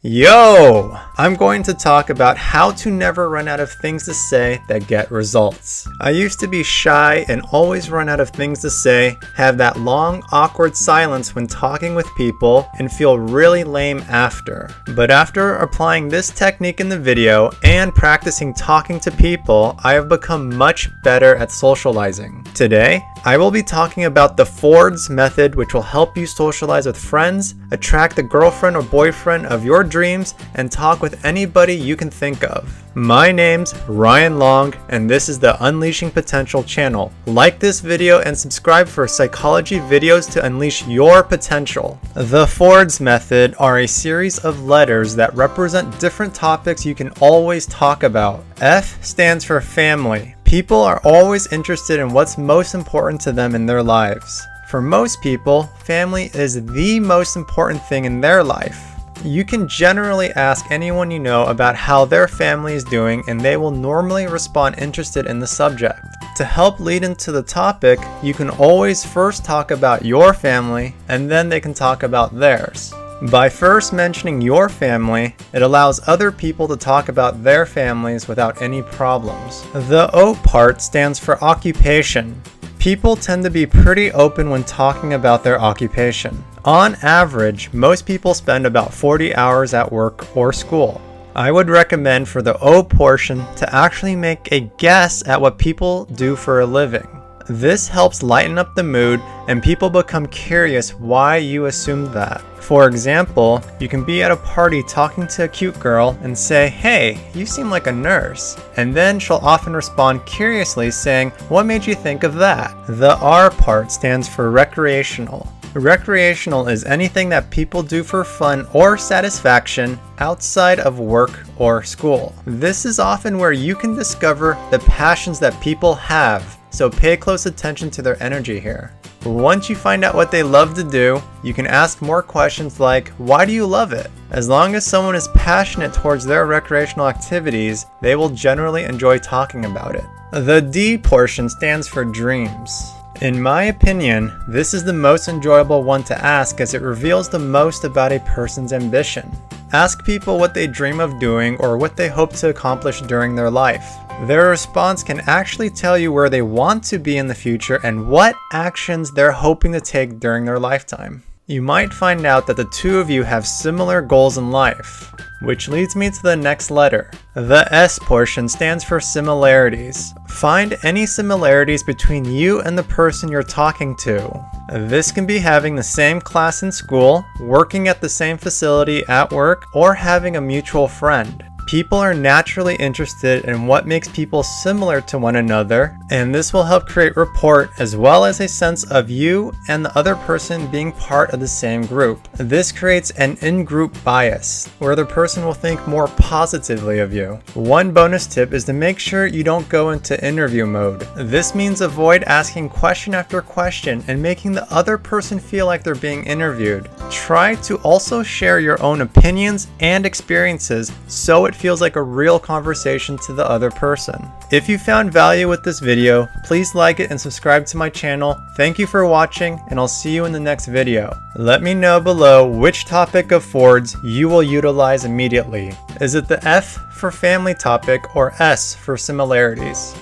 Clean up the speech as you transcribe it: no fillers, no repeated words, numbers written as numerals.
Yo! I'm going to talk about how to never run out of things to say that get results. I used to be shy and always run out of things to say, have that long, awkward silence when talking with people, and feel really lame after. But after applying this technique in the video and practicing talking to people, I have become much better at socializing. Today, I will be talking about the Ford's method, which will help you socialize with friends, attract the girlfriend or boyfriend of your dreams, and talk with anybody you can think of. My name's Ryan Long, and this is the Unleashing Potential channel. Like this video and subscribe for psychology videos to unleash your potential. The Ford's method are a series of letters that represent different topics you can always talk about. F stands for family. People are always interested in what's most important to them in their lives. For most people, family is the most important thing in their life. You can generally ask anyone you know about how their family is doing, and they will normally respond interested in the subject. To help lead into the topic, you can always first talk about your family, and then they can talk about theirs. By first mentioning your family, it allows other people to talk about their families without any problems. The O part stands for occupation. People tend to be pretty open when talking about their occupation. On average, most people spend about 40 hours at work or school. I would recommend for the O portion to actually make a guess at what people do for a living. This helps lighten up the mood and people become curious why you assumed that. For example, you can be at a party talking to a cute girl and say, "Hey, you seem like a nurse." And then she'll often respond curiously saying, "What made you think of that?" The R part stands for recreational. Recreational is anything that people do for fun or satisfaction outside of work or school. This is often where you can discover the passions that people have, so pay close attention to their energy here. Once you find out what they love to do, you can ask more questions like, "Why do you love it?" As long as someone is passionate towards their recreational activities, they will generally enjoy talking about it. The D portion stands for dreams. In my opinion, this is the most enjoyable one to ask as it reveals the most about a person's ambition. Ask people what they dream of doing or what they hope to accomplish during their life. Their response can actually tell you where they want to be in the future and what actions they're hoping to take during their lifetime. You might find out that the two of you have similar goals in life, which leads me to the next letter. The S portion stands for similarities. Find any similarities between you and the person you're talking to. This can be having the same class in school, working at the same facility at work, or having a mutual friend. People are naturally interested in what makes people similar to one another, and this will help create rapport as well as a sense of you and the other person being part of the same group. This creates an in-group bias, where the person will think more positively of you. One bonus tip is to make sure you don't go into interview mode. This means avoid asking question after question and making the other person feel like they're being interviewed. Try to also share your own opinions and experiences so it feels like a real conversation to the other person. If you found value with this video, please like it and subscribe to my channel. Thank you for watching, and I'll see you in the next video. Let me know below which topic of Ford's you will utilize immediately. Is it the F for family topic or S for similarities?